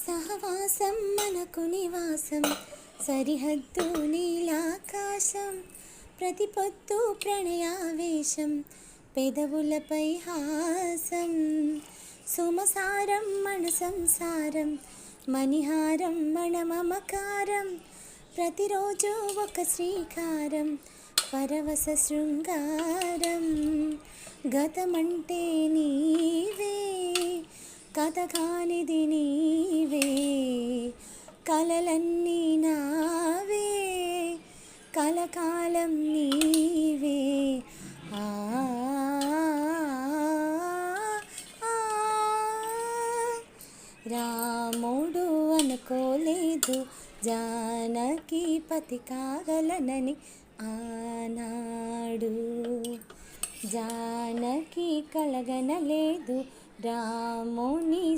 సహవాసం మనకు నివాసం, సరిహద్దు నీలాకాశం, ప్రతి పొద్దు ప్రణయావేశం, పెదవులపై హాసం. సుమసారం మన సంసారం, మణిహారం మన మమకారం, ప్రతిరోజు ఒక శ్రీకారం, పరవశ శృంగారం. గతమంటే నీవే, కథ కానిది నీవే, కలలన్నీ నావే, కలకాలం నీవే. ఆ ఆ, రాముడు అనుకోలేదు జానకి పతి కాగలనని ఆనాడు, జానకి కలగనలేదు రాముని